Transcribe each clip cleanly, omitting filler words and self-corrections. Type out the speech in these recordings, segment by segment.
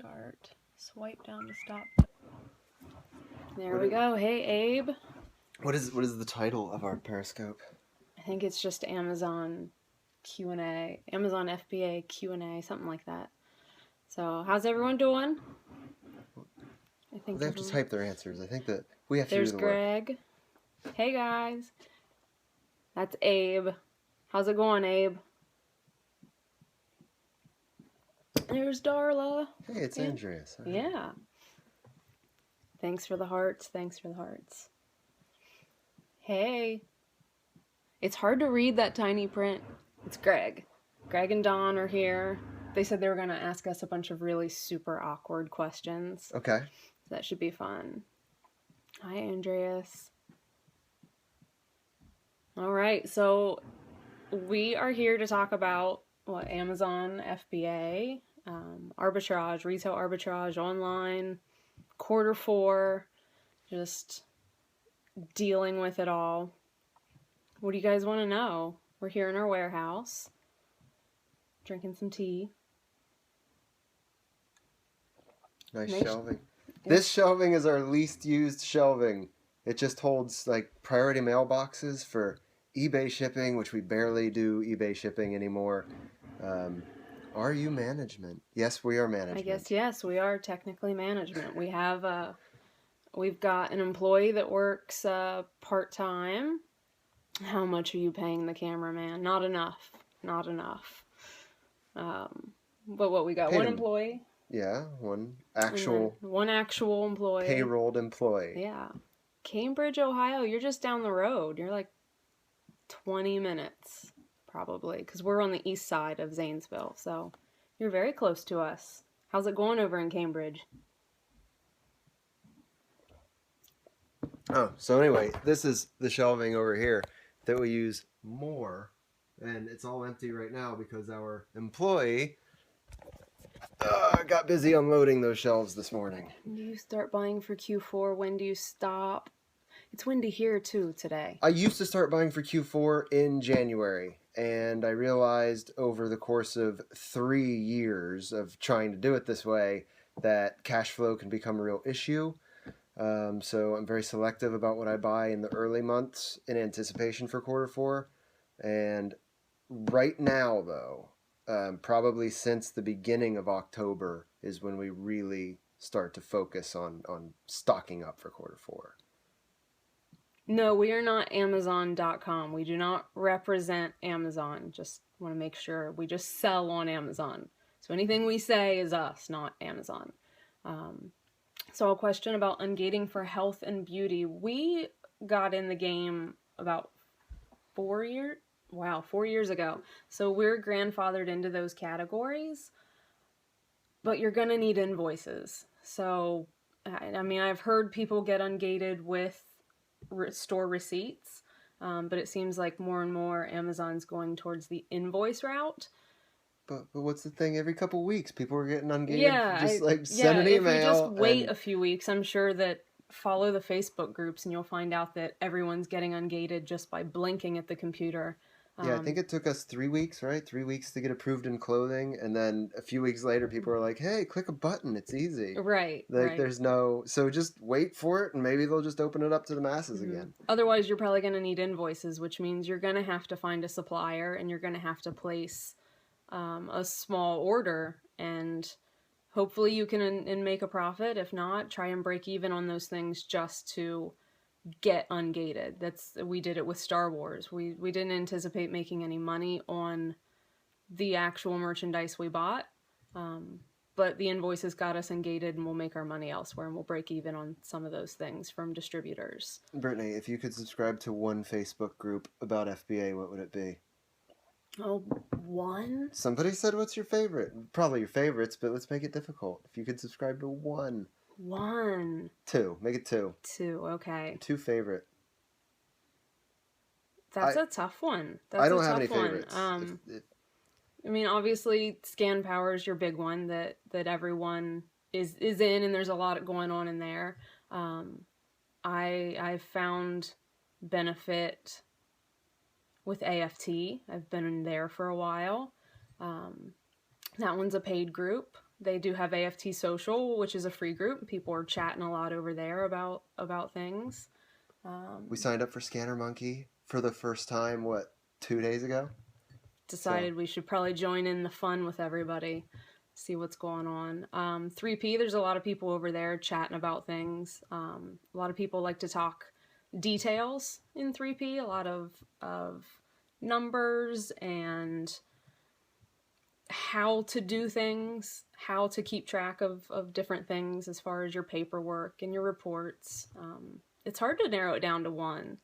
start. Swipe down to stop. There we go. Hey, Abe. What is the title of our Periscope? I think it's just Amazon Q&A, Amazon FBA Q&A, something like that. So, how's everyone doing? I think they have to type their answers. I think that we have to There's do the work. Greg. Hey, guys. That's Abe. How's it going, Abe? There's Darla. Hey, it's Andreas. Right. Yeah. Thanks for the hearts. Thanks for the hearts. Hey. It's hard to read that tiny print. It's Greg. Greg and Don are here. They said they were going to ask us a bunch of really super awkward questions. Okay. So that should be fun. Hi, Andreas. All right, so we are here to talk about Amazon FBA, arbitrage, retail arbitrage online, Q4, just dealing with it all. What do you guys want to know? We're here in our warehouse, drinking some tea. Nice shelving. This shelving is our least used shelving. It just holds like priority mailboxes for eBay shipping, which we barely do eBay shipping anymore. Are you management? Yes, we are management. I guess yes, we are technically management. We have we've got an employee that works part-time. How much are you paying the cameraman? Not enough. Not enough. But what we got? One employee. Yeah, one actual employee. Payrolled employee. Yeah. Cambridge, Ohio, you're just down the road. You're like 20 minutes, probably, because we're on the east side of Zanesville, so you're very close to us. How's it going over in Cambridge? Oh, so anyway, this is the shelving over here that we use more, and it's all empty right now because our employee got busy unloading those shelves this morning. When do you start buying for Q4? When do you stop? It's windy here too today. I used to start buying for Q4 in January, and I realized over the course of 3 years of trying to do it this way that cash flow can become a real issue. So I'm very selective about what I buy in the early months in anticipation for Q4. And right now, though, probably since the beginning of October is when we really start to focus on stocking up for Q4. No, we are not Amazon.com. We do not represent Amazon. Just want to make sure we just sell on Amazon. So anything we say is us, not Amazon. So a question about ungating for health and beauty. We got in the game about 4 years ago. So we're grandfathered into those categories, but you're going to need invoices. So, I mean, I've heard people get ungated with store receipts, but it seems like more and more Amazon's going towards the invoice route. But what's the thing? Every couple weeks, people are getting ungated. Yeah, send an email. If you just wait a few weeks, I'm sure that follow the Facebook groups and you'll find out that everyone's getting ungated just by blinking at the computer. Yeah, I think it took us 3 weeks, right? 3 weeks to get approved in clothing, and then a few weeks later, people are like, "Hey, click a button; it's easy." Right. There's no, so just wait for it, and maybe they'll just open it up to the masses again. Otherwise, you're probably going to need invoices, which means you're going to have to find a supplier, and you're going to have to place a small order, and hopefully you can and make a profit. If not, try and break even on those things just to get ungated. We did it with Star Wars. We didn't anticipate making any money on the actual merchandise we bought, but the invoices got us ungated, and we'll make our money elsewhere, and we'll break even on some of those things from distributors. Brittany, if you could subscribe to one Facebook group about FBA, what would it be? Oh, one? Somebody said, what's your favorite? Probably your favorites, but let's make it difficult. If you could subscribe to one. One. 2. Make it 2. 2, okay. 2 favorite. That's a tough one. I don't have any favorites. I mean, obviously, Scan Power is your big one that everyone is in, and there's a lot going on in there. I've found benefit with AFT. I've been in there for a while. That one's a paid group. They do have AFT Social, which is a free group. People are chatting a lot over there about things. We signed up for Scanner Monkey for the first time, 2 days ago? Decided we should probably join in the fun with everybody, see what's going on. 3P, there's a lot of people over there chatting about things. A lot of people like to talk details in 3P, a lot of numbers and how to do things, how to keep track of different things as far as your paperwork and your reports. It's hard to narrow it down to one.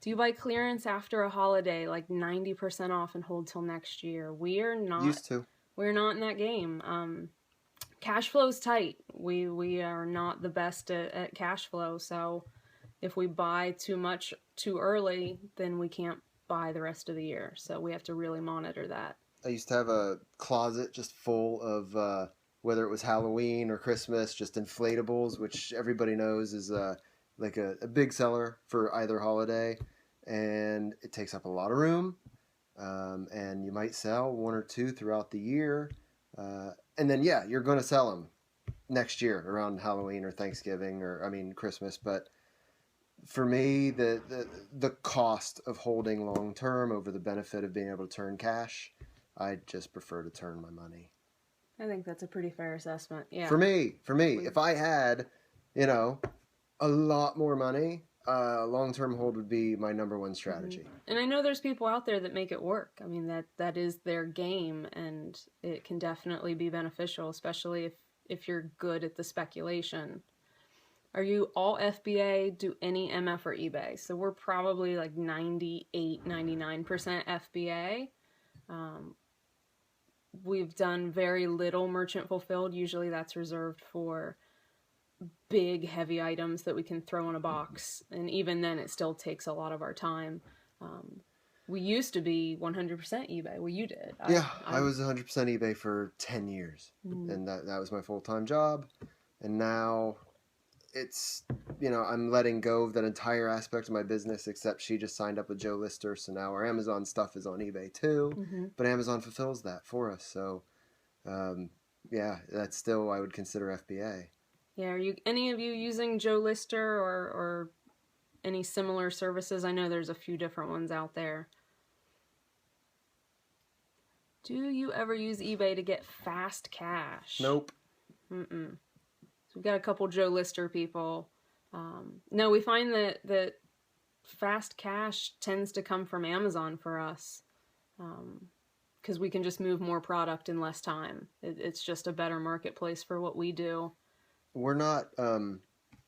Do you buy clearance after a holiday, like 90% off and hold till next year? We're not Used to. We're not in that game. Cash flow's tight. We are not the best at cash flow. So if we buy too much too early, then we can't buy the rest of the year. So we have to really monitor that. I used to have a closet just full of whether it was Halloween or Christmas, just inflatables, which everybody knows is like a big seller for either holiday. And it takes up a lot of room, and you might sell one or two throughout the year, and then you're going to sell them next year around Halloween or Thanksgiving Christmas. But for me, the cost of holding long term over the benefit of being able to turn cash, I just prefer to turn my money. I think that's a pretty fair assessment. Yeah. For me, if I had, a lot more money, long-term hold would be my number one strategy. Mm-hmm. And I know there's people out there that make it work. I mean, that is their game, and it can definitely be beneficial, especially if you're good at the speculation. Are you all FBA? Do any MF or eBay? So we're probably like 98, 99% FBA. We've done very little merchant fulfilled. Usually that's reserved for big heavy items that we can throw in a box, and even then it still takes a lot of our time. We used to be 100% eBay. Well, you did. I was 100% eBay for 10 years, and that was my full-time job. And now it's, I'm letting go of that entire aspect of my business, except she just signed up with Joe Lister, so now our Amazon stuff is on eBay too, but Amazon fulfills that for us. So that's still, I would consider FBA. Yeah, are any of you using Joe Lister or any similar services? I know there's a few different ones out there. Do you ever use eBay to get fast cash? Nope. So we've got a couple Joe Lister people. No, we find that fast cash tends to come from Amazon for us, because we can just move more product in less time. It's just a better marketplace for what we do. We're not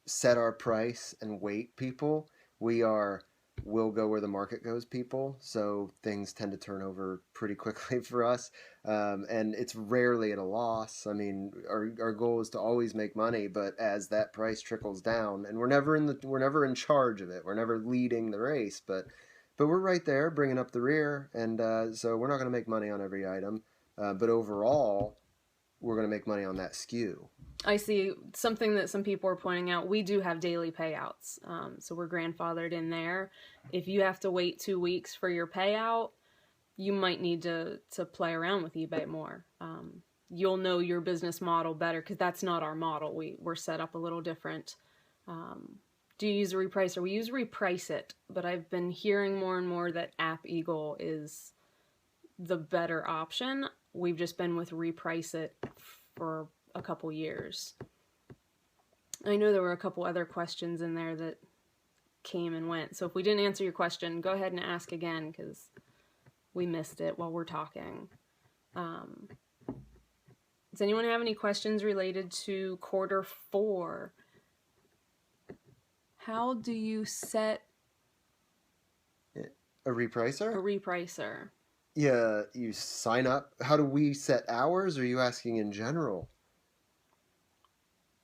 set our price and wait people. We'll go where the market goes people. So things tend to turn over pretty quickly for us. And it's rarely at a loss. I mean, our goal is to always make money, but as that price trickles down, and we're never in charge of it. We're never leading the race, but we're right there bringing up the rear. And so we're not going to make money on every item. But overall, we're going to make money on that SKU. I see something that some people are pointing out. We do have daily payouts. So we're grandfathered in there. If you have to wait 2 weeks for your payout, you might need to play around with eBay more. You'll know your business model better, because that's not our model. We're set up a little different. Do you use a repricer? We use Reprice It, but I've been hearing more and more that App Eagle is the better option. We've just been with Reprice It for a couple years. I know there were a couple other questions in there that came and went. So if we didn't answer your question, go ahead and ask again, because we missed it while we're talking. Does anyone have any questions related to Q4? How do you set a repricer? A repricer. Yeah, you sign up. How do we set ours? Or are you asking in general?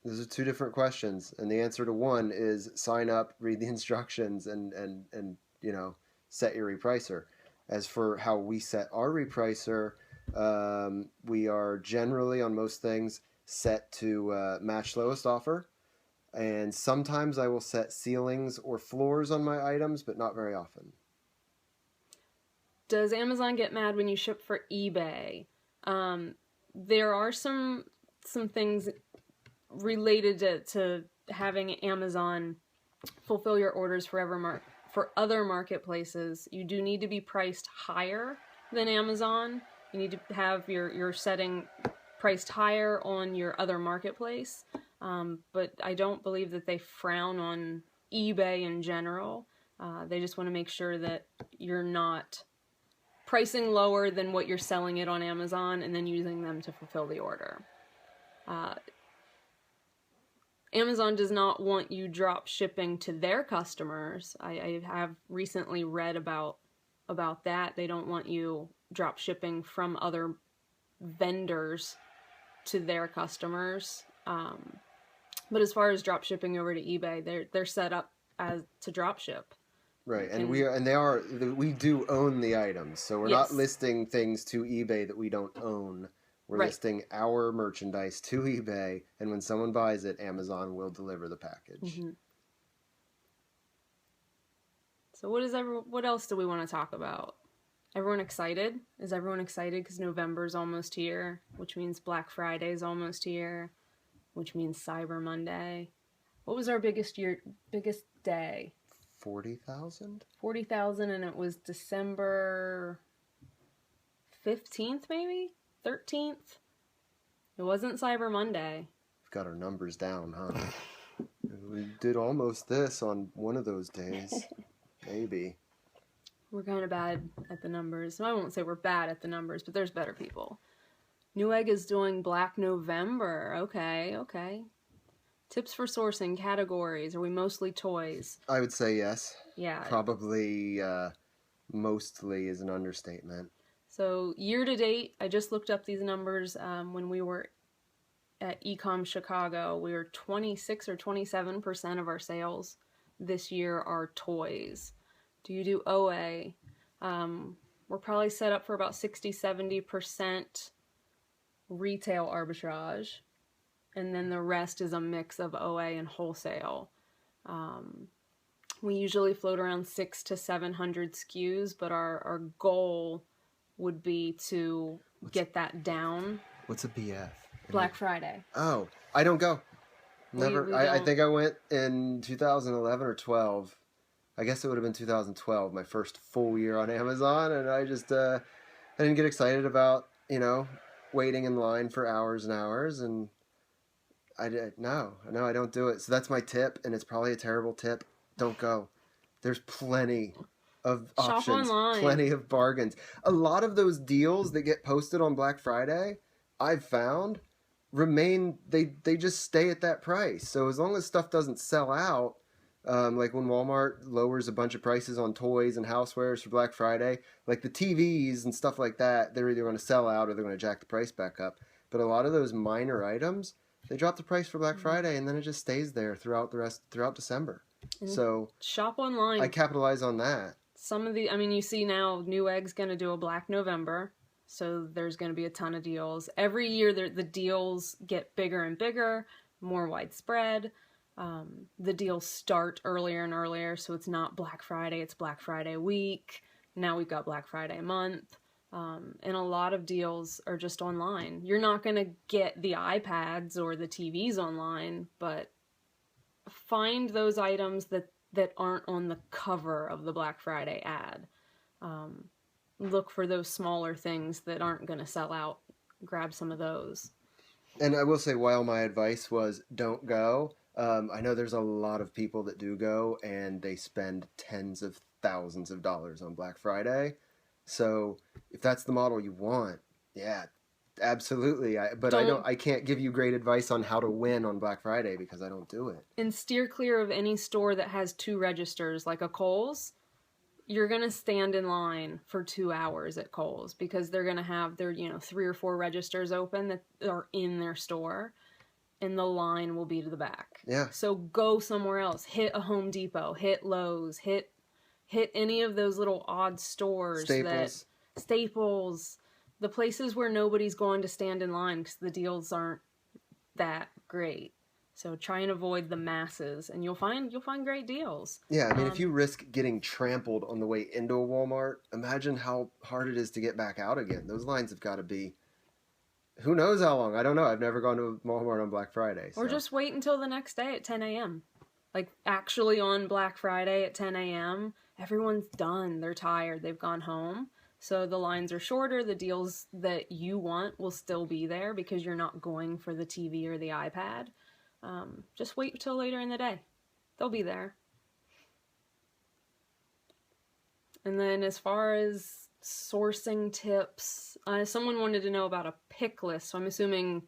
Those are two different questions, and the answer to one is sign up, read the instructions, and set your repricer. As for how we set our repricer, we are generally on most things set to match lowest offer, and sometimes I will set ceilings or floors on my items, but not very often. Does Amazon get mad when you ship for eBay? There are some some things related to having Amazon fulfill your orders for other marketplaces. You do need to be priced higher than Amazon. You need to have your setting priced higher on your other marketplace. But I don't believe that they frown on eBay in general. They just want to make sure that you're not pricing lower than what you're selling it on Amazon and then using them to fulfill the order. Amazon does not want you drop shipping to their customers. I have recently read about that. They don't want you drop shipping from other vendors to their customers. But as far as drop shipping over to eBay, they're set up as to drop ship. Right, and we do own the items, so we're not listing things to eBay that we don't own. We're listing our merchandise to eBay, and when someone buys it, Amazon will deliver the package. Mm-hmm. So what else do we want to talk about? Everyone excited? Is everyone excited because November's almost here, which means Black Friday's almost here, which means Cyber Monday. What was our biggest day? 40,000? 40,000, and it was December 15th, maybe? 13th? It wasn't Cyber Monday. We've got our numbers down, huh? We did almost this on one of those days. Maybe. We're kind of bad at the numbers. I won't say we're bad at the numbers, but there's better people. Newegg is doing Black November. Okay. Tips for sourcing, categories. Are we mostly toys? I would say yes. Yeah. Probably mostly is an understatement. So year to date, I just looked up these numbers when we were at Ecom Chicago. We were 26 or 27% of our sales this year are toys. Do you do OA? We're probably set up for about 60-70% retail arbitrage. And then the rest is a mix of OA and wholesale. We usually float around 600 to 700 SKUs, but our goal would be to get that down. What's a BF? Black Friday. Oh, I don't go. Never. We I don't. think I went in 2011 or 12. I guess it would have been 2012, my first full year on Amazon, and I just I didn't get excited about waiting in line for hours and hours, and I don't do it. So that's my tip, and it's probably a terrible tip. Don't go. There's plenty of options, Shop online. plenty of bargains. A lot of those deals that get posted on Black Friday, I've found, they just stay at that price. So as long as stuff doesn't sell out, like when Walmart lowers a bunch of prices on toys and housewares for Black Friday, like the TVs and stuff like that, they're either going to sell out or they're going to jack the price back up. But a lot of those minor items, they drop the price for Black Friday and then it just stays there throughout December. So shop online. I capitalize on that. You see now Newegg's going to do a Black November, so there's going to be a ton of deals. Every year the deals get bigger and bigger, more widespread. The deals start earlier and earlier, so it's not Black Friday, it's Black Friday week. Now we've got Black Friday month. And a lot of deals are just online. You're not going to get the iPads or the TVs online, but find those items that aren't on the cover of the Black Friday ad. Look for those smaller things that aren't going to sell out. Grab some of those. And I will say, while my advice was don't go, I know there's a lot of people that do go and they spend tens of thousands of dollars on Black Friday. So if that's the model you want, yeah, absolutely. I can't give you great advice on how to win on Black Friday because I don't do it. And steer clear of any store that has 2 registers, like a Kohl's. You're going to stand in line for 2 hours at Kohl's because they're going to have their 3 or 4 registers open that are in their store, and the line will be to the back. Yeah. So go somewhere else. Hit a Home Depot. Hit Lowe's. Hit any of those little odd stores. Staples. The places where nobody's going to stand in line because the deals aren't that great. So try and avoid the masses, and you'll find great deals. Yeah, if you risk getting trampled on the way into a Walmart, imagine how hard it is to get back out again. Those lines have got to be who knows how long? I don't know. I've never gone to a Walmart on Black Friday. Or So. just wait until the next day at 10 a.m. Like, actually on Black Friday at 10 a.m., everyone's done. They're tired. They've gone home. So the lines are shorter. The deals that you want will still be there because you're not going for the TV or the iPad. Just wait till later in the day. They'll be there. And then as far as sourcing tips, someone wanted to know about a pick list. So I'm assuming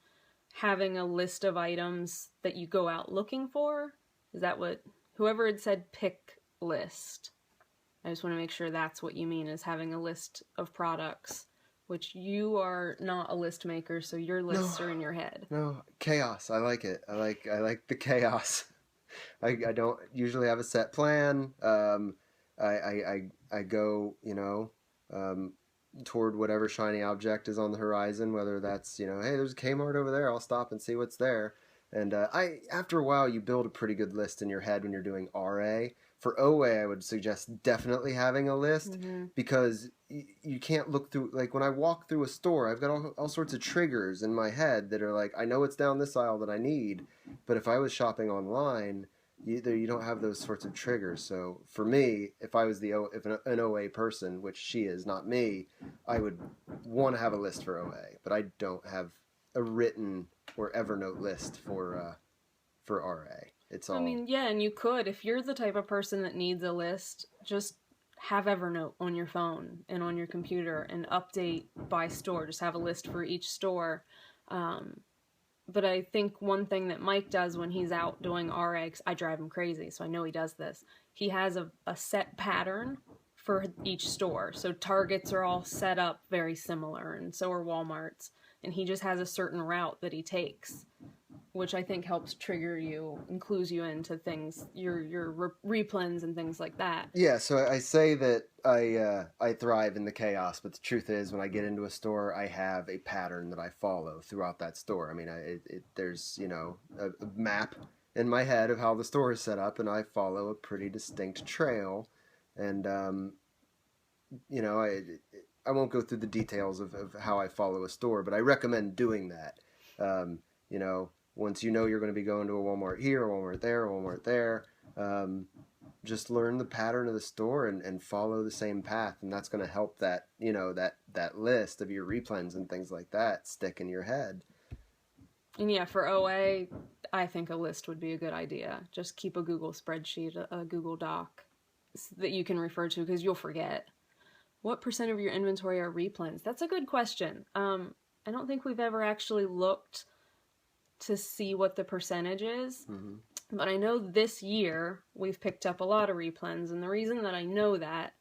having a list of items that you go out looking for. Is that what whoever had said pick list? I just want to make sure that's what you mean, is having a list of products, which you are not a list maker, so your lists are in your head. No, chaos. I like it. I like the chaos. I don't usually have a set plan. I go, toward whatever shiny object is on the horizon, whether that's, hey, there's a Kmart over there. I'll stop and see what's there. And after a while, you build a pretty good list in your head when you're doing RA. For OA, I would suggest definitely having a list because you can't look through, like when I walk through a store, I've got all sorts of triggers in my head that are like, I know it's down this aisle that I need, but if I was shopping online, you don't have those sorts of triggers. So for me, if I was an OA person, which she is, not me, I would want to have a list for OA, but I don't have a written or Evernote list for RA. It's all. I mean, yeah, and you could, if you're the type of person that needs a list, just have Evernote on your phone and on your computer and update by store. Just have a list for each store. But I think one thing that Mike does when he's out doing RA, 'cause I drive him crazy, so I know he does this. He has a set pattern for each store. So Targets are all set up very similar, and so are Walmart's. And he just has a certain route that he takes, which I think helps trigger you and clues you into things, your replens and things like that. Yeah, so I say that I thrive in the chaos, but the truth is when I get into a store, I have a pattern that I follow throughout that store. I mean, there's, a map in my head of how the store is set up, and I follow a pretty distinct trail. And, I won't go through the details of how I follow a store, but I recommend doing that. Once you're going to be going to a Walmart here, a Walmart there, a Walmart there, just learn the pattern of the store and follow the same path, and that's going to help that that list of your replens and things like that stick in your head. And yeah, for OA, I think a list would be a good idea. Just keep a Google spreadsheet, a Google Doc that you can refer to because you'll forget. What % of your inventory are replens? That's a good question. I don't think we've ever actually looked to see what the percentage is. Mm-hmm. But I know this year we've picked up a lot of replens. And the reason that I know that,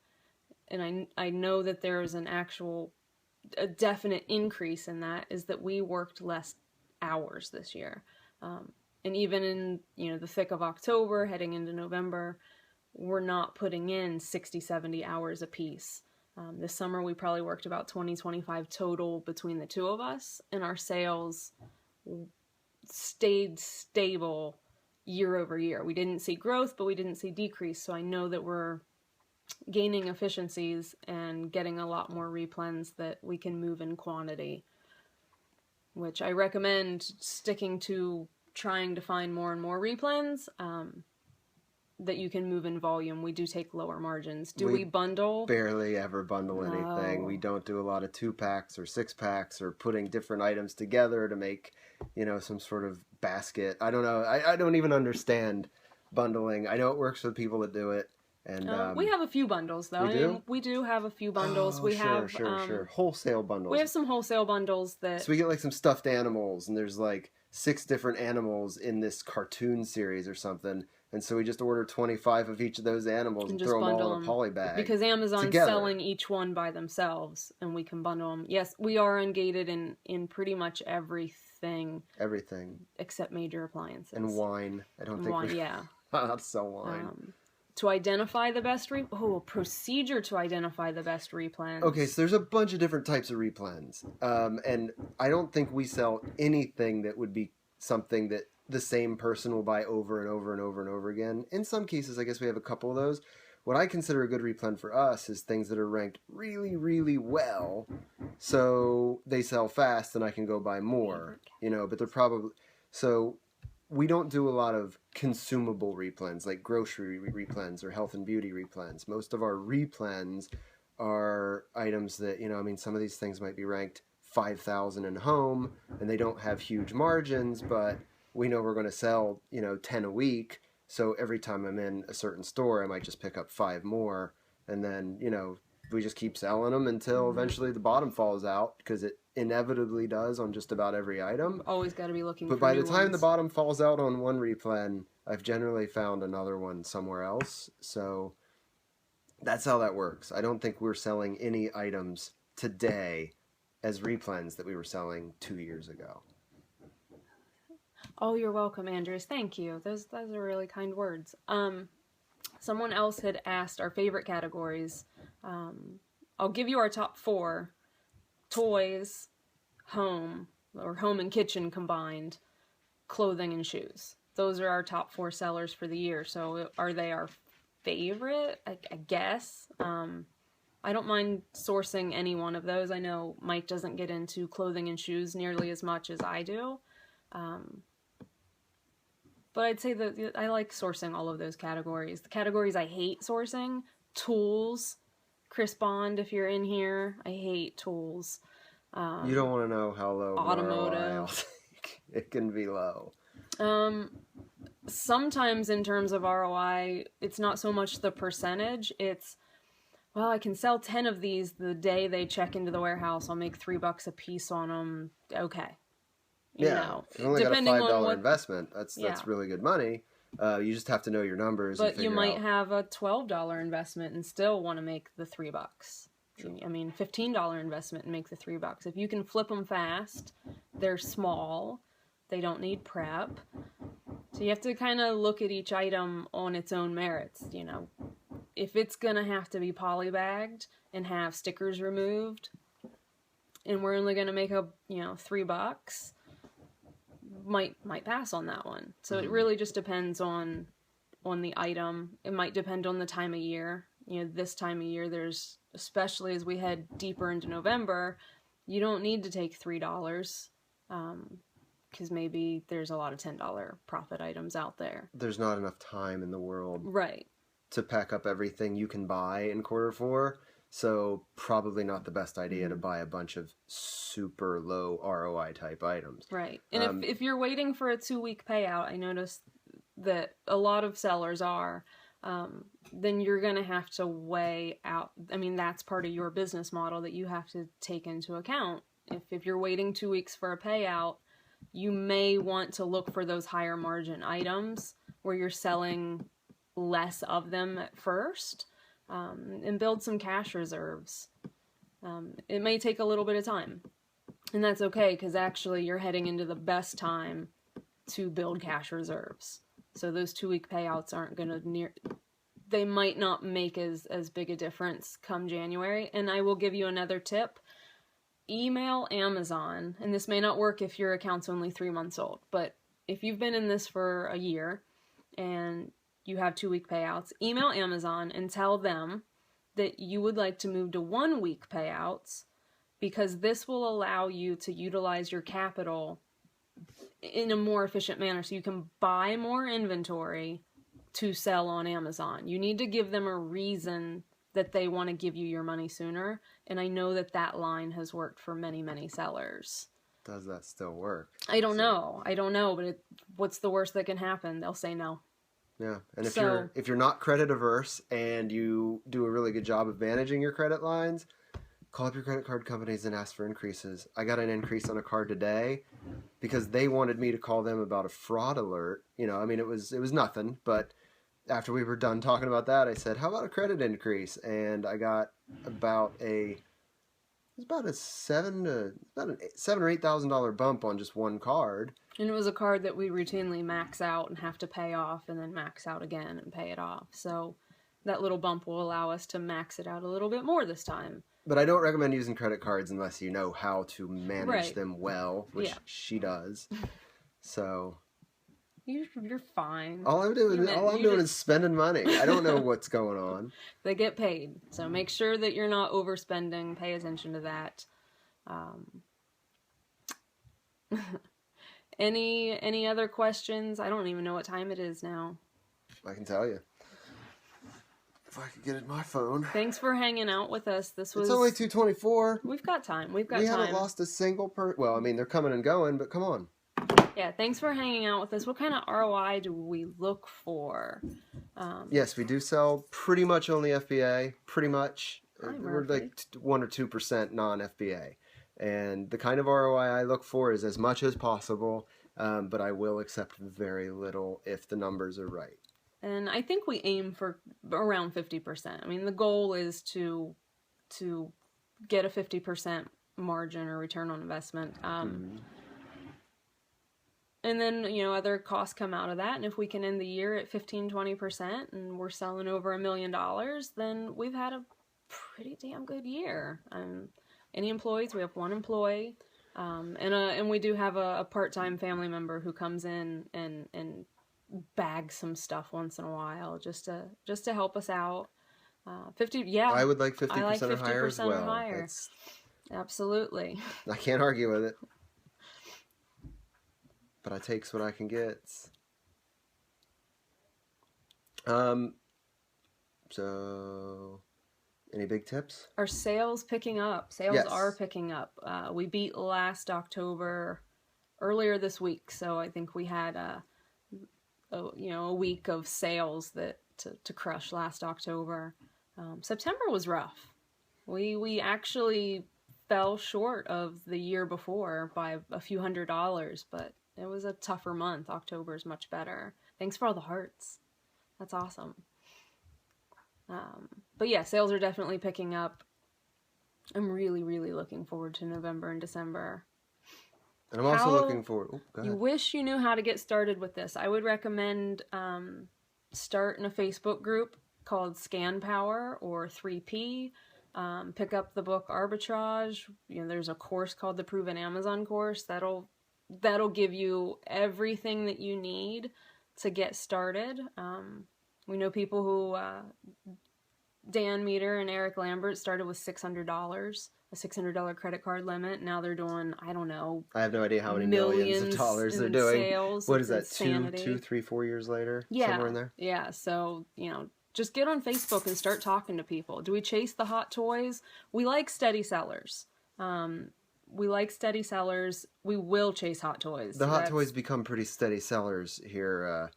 and I know that there is a definite increase in that, is that we worked less hours this year. And even in, the thick of October, heading into November, we're not putting in 60, 70 hours a piece. This summer we probably worked about 20, 25 total between the two of us, and our sales stayed stable year over year. We didn't see growth, but we didn't see decrease, so I know that we're gaining efficiencies and getting a lot more replens that we can move in quantity, which I recommend sticking to, trying to find more and more replens that you can move in volume. We do take lower margins. Do we bundle? Barely ever bundle anything. No. We don't do a lot of 2-packs or 6-packs or putting different items together to make, some sort of basket. I don't know. I don't even understand bundling. I know it works for the people that do it. And we have a few bundles, though. We do have a few bundles. Sure. Wholesale bundles. We have some wholesale bundles that... So we get like some stuffed animals, and there's like 6 different animals in this cartoon series or something. And so we just order 25 of each of those animals and throw them all in a poly bag. Because Amazon's together. Selling each one by themselves, and we can bundle them. Yes, we are ungated in pretty much everything. Everything. Except major appliances. And wine. I don't think we not sell wine. To identify the best a procedure to identify the best replens. Okay, so there's a bunch of different types of replens. And I don't think we sell anything that would be something that the same person will buy over and over and over and over again. In some cases, I guess we have a couple of those. what I consider a good replen for us is things that are ranked really, really well, so they sell fast and I can go buy more, but they're probably, so we don't do a lot of consumable replens, like grocery replens or health and beauty replens. Most of our replens are items that, some of these things might be ranked 5,000 in home, and they don't have huge margins, but we know we're going to sell, 10 a week. So every time I'm in a certain store, I might just pick up 5 more. And then, we just keep selling them until eventually the bottom falls out, because it inevitably does on just about every item. Always got to be looking but for by new the time ones. the bottom falls out on one replen, I've generally found another one somewhere else. So that's how that works. I don't think we're selling any items today as replens that we were selling 2 years ago. Oh, you're welcome, Andrews. Thank you. Those are really kind words. Someone else had asked our favorite categories. I'll give you our top 4. Toys, home, or home and kitchen combined, clothing and shoes. Those are our top 4 sellers for the year. So are they our favorite? I guess. I don't mind sourcing any one of those. I know Mike doesn't get into clothing and shoes nearly as much as I do. But I'd say that I like sourcing all of those categories. The categories I hate sourcing: tools. Chris Bond, if you're in here, I hate tools. You don't want to know how low automotive. It can be low. Sometimes in terms of ROI, it's not so much the percentage. It's, well, I can sell 10 of these the day they check into the warehouse. I'll make $3 a piece on them. Okay. If you only got a $5 investment, that's really good money. You just have to know your numbers. But you might have a $12 investment and still want to make the $3. Sure. I mean, $15 investment and make the $3. If you can flip them fast, they're small, they don't need prep. So you have to kind of look at each item on its own merits. If it's gonna have to be polybagged and have stickers removed, and we're only gonna make a $3. Might pass on that one. So it really just depends on the item. It might depend on the time of year. This time of year, there's, especially as we head deeper into November, you don't need to take $3 because maybe there's a lot of $10 profit items out there. There's not enough time in the world, right, to pack up everything you can buy in Q4. So probably not the best idea to buy a bunch of super low ROI type items. Right. And if you're waiting for a 2-week payout, I noticed that a lot of sellers are, then you're going to have to weigh out. I mean, that's part of your business model that you have to take into account. If you're waiting 2 weeks for a payout, you may want to look for those higher margin items where you're selling less of them at first. And build some cash reserves. It may take a little bit of time, and that's okay, because actually you're heading into the best time to build cash reserves. So those 2-week payouts aren't going to they might not make as big a difference come January. And I will give you another tip. Email Amazon, and this may not work if your account's only 3 months old, but if you've been in this for a year and you have 2-week payouts, email Amazon and tell them that you would like to move to 1-week payouts, because this will allow you to utilize your capital in a more efficient manner so you can buy more inventory to sell on Amazon. You need to give them a reason that they want to give you your money sooner, and I know that line has worked for many, many sellers. Does that still work? I don't know, but what's the worst that can happen? They'll say no. Yeah, and if you're not credit averse and you do a really good job of managing your credit lines, call up your credit card companies and ask for increases. I got an increase on a card today because they wanted me to call them about a fraud alert. It was nothing, but after we were done talking about that, I said, "How about a credit increase?" And I got about a $7,000 or $8,000 bump on just one card. And it was a card that we routinely max out and have to pay off and then max out again and pay it off. So that little bump will allow us to max it out a little bit more this time. But I don't recommend using credit cards unless you know how to manage them well, which she does. So You're fine. All I'm doing is spending money. I don't know what's going on. They get paid, so make sure that you're not overspending. Pay attention to that. Any other questions? I don't even know what time it is now. I can tell you. If I could get it in my phone. Thanks for hanging out with us. It's only 2:24. We've got time. We haven't lost a single well, I mean, they're coming and going, but come on. Yeah, thanks for hanging out with us. What kind of ROI do we look for? Yes, we do sell pretty much only FBA. Pretty much. We're like 1 or 2% non-FBA. And the kind of ROI I look for is as much as possible, but I will accept very little if the numbers are right. And I think we aim for around 50%. I mean, the goal is to get a 50% margin or return on investment. And then, other costs come out of that. And if we can end the year at 15-20% and we're selling over $1 million, then we've had a pretty damn good year. Any employees? We have 1 employee. And we do have a part-time family member who comes in and bags some stuff once in a while just to help us out. 50, yeah. I would like 50% I like 50% or higher as well. Or higher. Absolutely. I can't argue with it. But I takes what I can get. So, any big tips? Are sales picking up? Sales Yes. are picking up. We beat last October earlier this week, so I think we had a week of sales that to crush last October. September was rough. We actually fell short of the year before by a few $100s, but it was a tougher month. October is much better. Thanks for all the hearts. That's awesome. But yeah, sales are definitely picking up. I'm really, really looking forward to November and December. And I'm also looking forward... Oh, go ahead. You wish you knew how to get started with this. I would recommend starting a Facebook group called Scan Power or 3P. Pick up the book Arbitrage. There's a course called the Proven Amazon course. That'll give you everything that you need to get started. We know people who, Dan Meter and Eric Lambert started with $600, a $600 credit card limit. Now they're doing, I don't know. I have no idea how many millions of dollars they're doing. Sales. What is that, 2, 3, 4 years later? Yeah. Somewhere in there? Yeah. So, just get on Facebook and start talking to people. Do we chase the hot toys? We like steady sellers. We will chase hot toys. The hot toys become pretty steady sellers here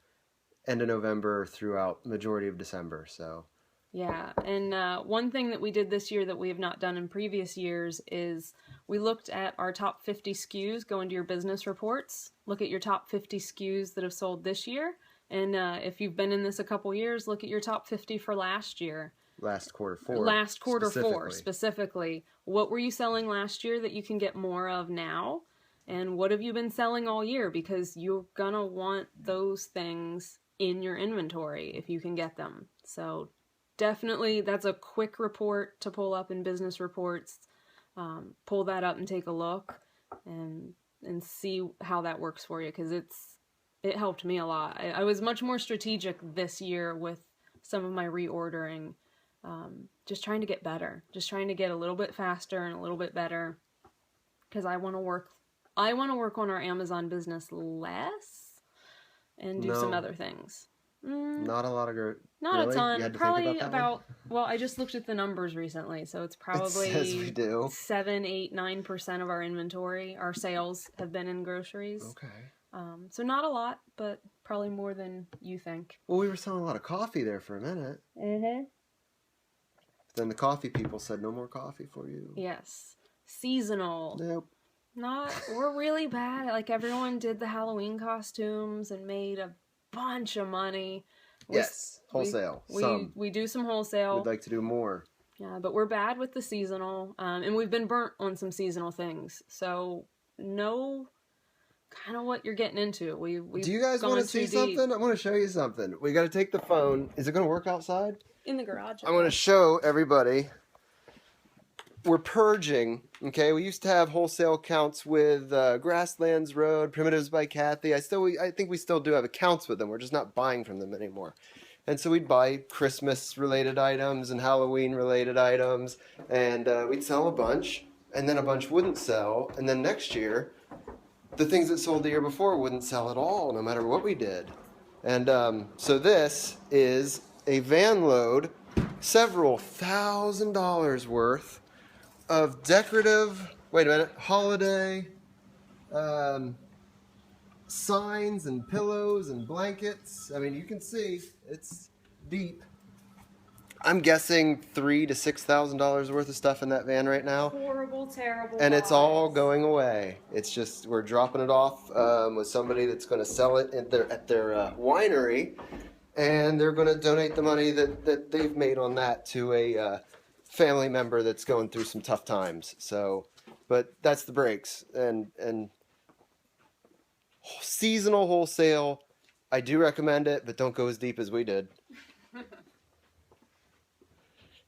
end of November throughout majority of December. So yeah, and one thing that we did this year that we have not done in previous years is we looked at our top 50 SKUs. Go into your business reports, look at your top 50 SKUs that have sold this year, and if you've been in this a couple years, look at your top 50 for last year. Last quarter four specifically. What were you selling last year that you can get more of now? And what have you been selling all year? Because you're gonna want those things in your inventory if you can get them. So definitely, that's a quick report to pull up in business reports. Pull that up and take a look and see how that works for you, because it helped me a lot. I was much more strategic this year with some of my reordering. Just trying to get better, just trying to get a little bit faster and a little bit better, because I want to work on our Amazon business less and do some other things. Not a lot of not really? A ton. You had to probably think about well, I just looked at the numbers recently, so it's probably it says we do. 7, 8, 9% of our inventory, our sales have been in groceries. Okay. So not a lot, but probably more than you think. Well, we were selling a lot of coffee there for a minute. Mm-hmm. Then the coffee people said no more coffee for you. Yes. Seasonal. Nope. We're really bad. Like, everyone did the Halloween costumes and made a bunch of money. Yes. Wholesale. We do some wholesale. We'd like to do more. Yeah, but we're bad with the seasonal. And we've been burnt on some seasonal things. So know kind of what you're getting into. Do you guys want to see something? I want to show you something. We got to take the phone. Is it going to work outside? In the garage. I want to show everybody we're purging. Okay, we used to have wholesale accounts with Grasslands Road, Primitives by Kathy. I think we still do have accounts with them. We're just not buying from them anymore. And so we'd buy Christmas-related items and Halloween-related items, and we'd sell a bunch, and then a bunch wouldn't sell, and then next year, the things that sold the year before wouldn't sell at all, no matter what we did. And so this is a van load, several $1,000s worth of decorative, wait a minute, holiday signs and pillows and blankets. I mean, you can see it's deep. I'm guessing $3,000 to $6,000 worth of stuff in that van right now. Horrible, terrible. And it's all going away. It's just we're dropping it off with somebody that's going to sell it at their winery, and they're going to donate the money that they've made on that to a family member that's going through some tough times. So, but that's the breaks. And seasonal wholesale, I do recommend it, but don't go as deep as we did.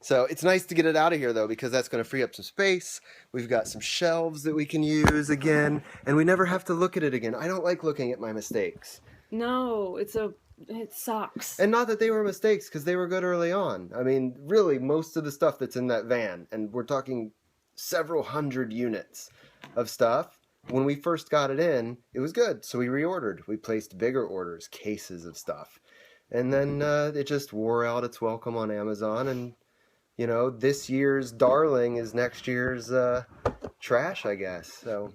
So it's nice to get it out of here, though, because that's going to free up some space. We've got some shelves that we can use again, and we never have to look at it again. I don't like looking at my mistakes. No, it sucks. And not that they were mistakes, because they were good early on. I mean, really, most of the stuff that's in that van, and we're talking several hundred units of stuff, when we first got it in, it was good. So we reordered. We placed bigger orders, cases of stuff. And then it just wore out its welcome on Amazon, and you know, this year's darling is next year's trash, I guess. So,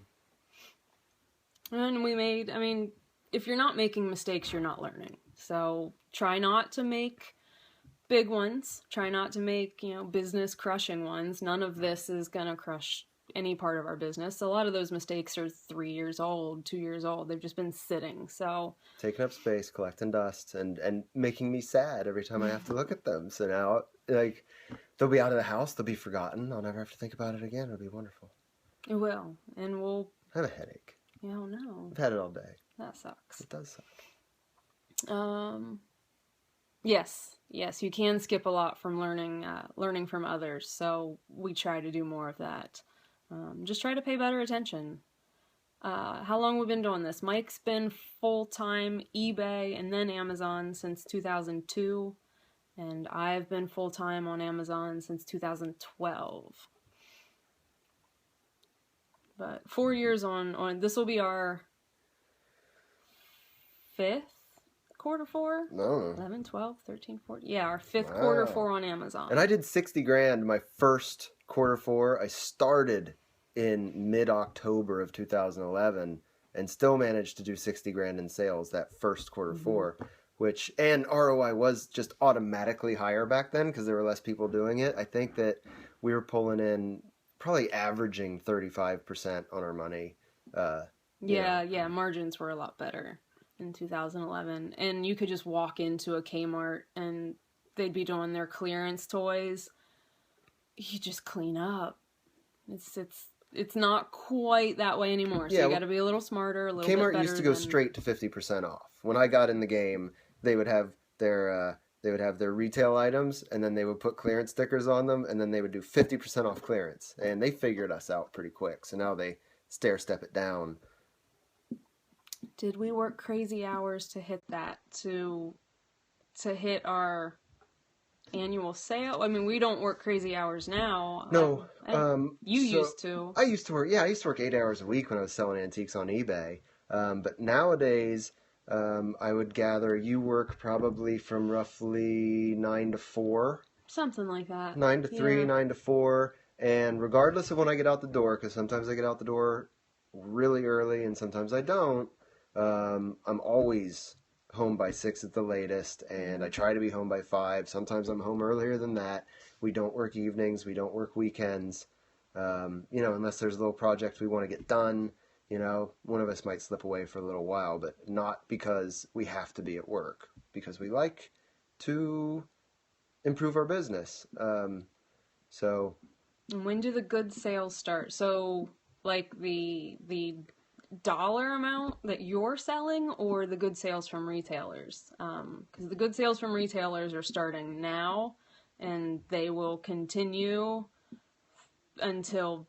and if you're not making mistakes, you're not learning. So try not to make big ones. Try not to make, business crushing ones. None of this is going to crush any part of our business. A lot of those mistakes are 3 years old, 2 years old. They've just been sitting. So taking up space, collecting dust, and making me sad every time I have to look at them. So now, like, they'll be out of the house. They'll be forgotten. I'll never have to think about it again. It'll be wonderful. It will. And we'll... I have a headache. Oh, no. I've had it all day. That sucks. It does suck. Yes, you can skip a lot from learning from others. So we try to do more of that. Just try to pay better attention. How long we've been doing this? Mike's been full-time eBay and then Amazon since 2002. And I've been full-time on Amazon since 2012. But 4 years on this will be our 5th quarter 4? No. 11, 12, 13, 14. Yeah, our 5th quarter 4 on Amazon. And I did $60,000 my first quarter 4. I started in mid-October of 2011 and still managed to do $60,000 in sales that first quarter 4. And ROI was just automatically higher back then because there were less people doing it. I think that we were pulling in probably averaging 35% on our money. Yeah, margins were a lot better in 2011. And you could just walk into a Kmart and they'd be doing their clearance toys. You just clean up. It's not quite that way anymore. So you got to be a little smarter, a little bit better. Kmart used to go straight to 50% off. When I got in the game, they would have their retail items, and then they would put clearance stickers on them, and then they would do 50% off clearance. And they figured us out pretty quick. So now they stair-step it down. Did we work crazy hours to hit that? To hit our annual sale? I mean, we don't work crazy hours now. No. Used to. I used to work 8 hours a week when I was selling antiques on eBay. But nowadays, I would gather you work probably from roughly 9 to 4. Something like that. 9 to 3, 9 to 4. And regardless of when I get out the door, because sometimes I get out the door really early and sometimes I don't, I'm always home by 6 at the latest, and I try to be home by 5. Sometimes I'm home earlier than that. We don't work evenings. We don't work weekends. Unless there's a little project we want to get done. One of us might slip away for a little while, but not because we have to be at work, because we like to improve our business. And when do the good sales start? So, like the dollar amount that you're selling, or the good sales from retailers? Because the good sales from retailers are starting now, and they will continue until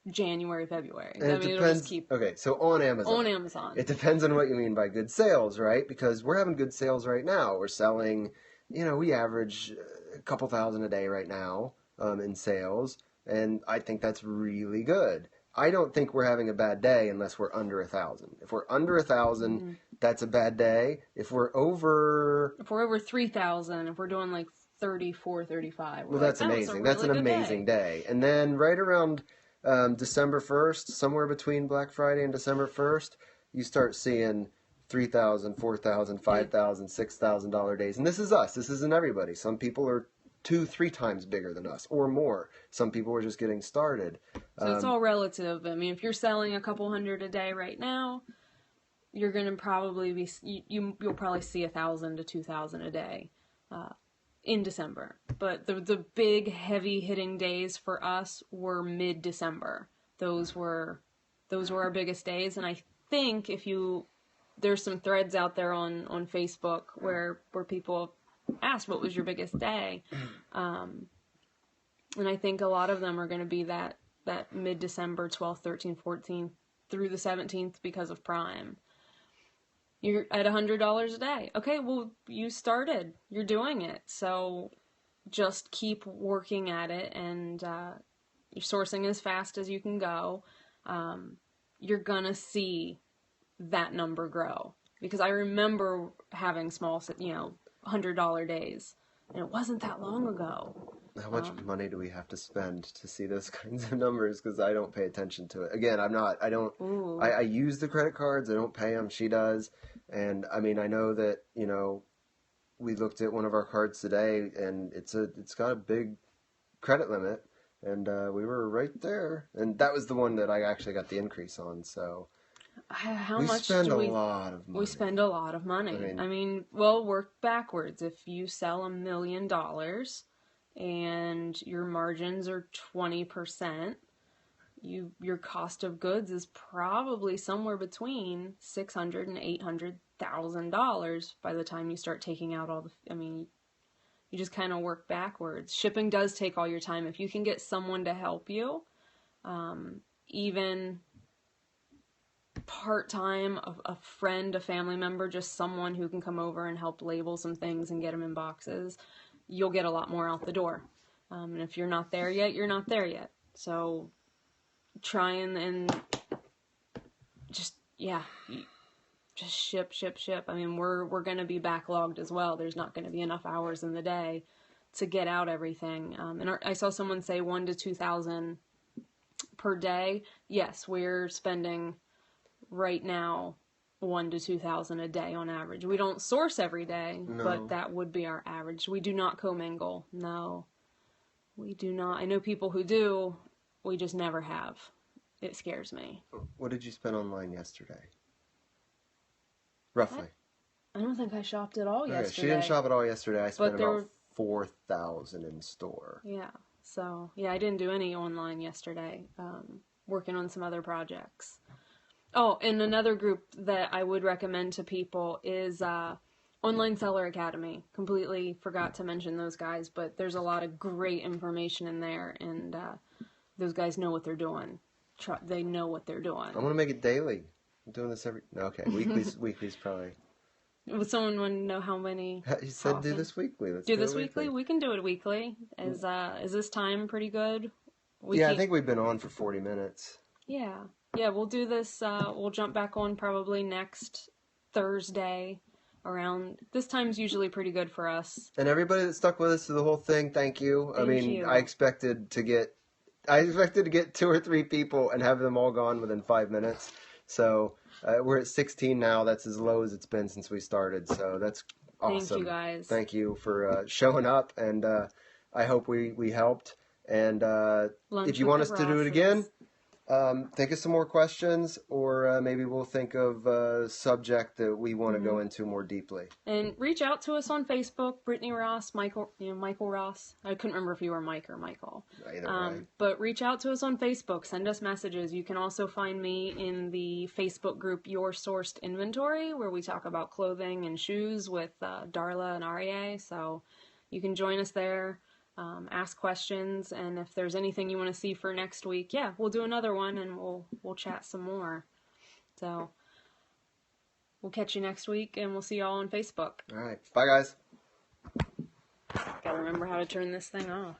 January, February. And I it mean, depends. it'll just keep Okay, so on Amazon. on Amazon. It depends on what you mean by good sales, right? Because we're having good sales right now. We're selling, we average a couple thousand a day right now in sales, and I think that's really good. I don't think we're having a bad day unless we're under 1,000. If we're under 1,000, that's a bad day. If we're over 3,000, if we're doing like 34, 35, well, that's amazing. That's an amazing day. And then right around December 1st, somewhere between Black Friday and December 1st, you start seeing $3,000, $4,000, $5,000, $6,000 days. And this is us. This isn't everybody. Some people are 2-3 times bigger than us or more. Some people are just getting started. So it's all relative. I mean, if you're selling a couple hundred a day right now, you're going to probably be you'll probably see 1,000 to 2,000 a day in December. But the big heavy hitting days for us were mid-December. Those were our biggest days, and I think there's some threads out there on Facebook where people asked what was your biggest day, and I think a lot of them are going to be that mid-December, 12th, 13th, 14th through the 17th because of Prime. You're at $100 a day. Okay, well, you started. You're doing it. So just keep working at it, and you're sourcing as fast as you can go. You're going to see that number grow. Because I remember having small, $100 days, and it wasn't that long ago. How much money do we have to spend to see those kinds of numbers? Because I don't pay attention to it. Again, I use the credit cards. I don't pay them. She does. And I mean, I know that, we looked at one of our cards today, and it's got a big credit limit, and we were right there. And that was the one that I actually got the increase on. So we spend a lot of money. We spend a lot of money. I mean, well, work backwards. If you sell $1 million and your margins are 20%, your cost of goods is probably somewhere between $600,000 and $800,000 by the time you start taking out all you just kind of work backwards. Shipping does take all your time. If you can get someone to help you, even part-time, a friend, a family member, just someone who can come over and help label some things and get them in boxes, you'll get a lot more out the door. And if you're not there yet, you're not there yet. So try and just ship. I mean, we're going to be backlogged as well. There's not going to be enough hours in the day to get out everything. And I saw someone say 1,000 to 2,000 per day. Yes, we're spending right now 1,000 to 2,000 a day on average. We don't source every day, but that would be our average. We do not commingle. No, we do not. I know people who do. We just never have. It scares me. What did you spend online yesterday? Roughly. I don't think I shopped at all yesterday. She didn't shop at all yesterday. I spent about $4,000 in store. Yeah. So, I didn't do any online yesterday. Working on some other projects. Oh, and another group that I would recommend to people is Online Seller Academy. Completely forgot to mention those guys, but there's a lot of great information in there, and those guys know what they're doing. They know what they're doing. I'm going to make it daily. I'm doing this okay. Weekly's probably. Would someone want to know how many? You said do this weekly. Let's do this weekly? We can do it weekly. Is this time pretty good? I think we've been on for 40 minutes. Yeah, we'll do this. We'll jump back on probably next Thursday. Around this time's usually pretty good for us. And everybody that stuck with us through the whole thing, thank you. Thank you. I expected to get 2 or 3 people and have them all gone within 5 minutes. So we're at 16 now. That's as low as it's been since we started. So that's awesome. Thank you, guys. Thank you for showing up, and I hope we helped. And if you want us to do it again, think of some more questions, or maybe we'll think of a subject that we want to go into more deeply. And reach out to us on Facebook, Brittany Ross, Michael Ross. I couldn't remember if you were Mike or Michael. Either way. But reach out to us on Facebook. Send us messages. You can also find me in the Facebook group Your Sourced Inventory, where we talk about clothing and shoes with Darla and Aryeh. So you can join us there. ask questions, and if there's anything you want to see for next week, yeah, we'll do another one and we'll chat some more. So we'll catch you next week, and we'll see y'all on Facebook. All right. Bye, guys. Gotta remember how to turn this thing off.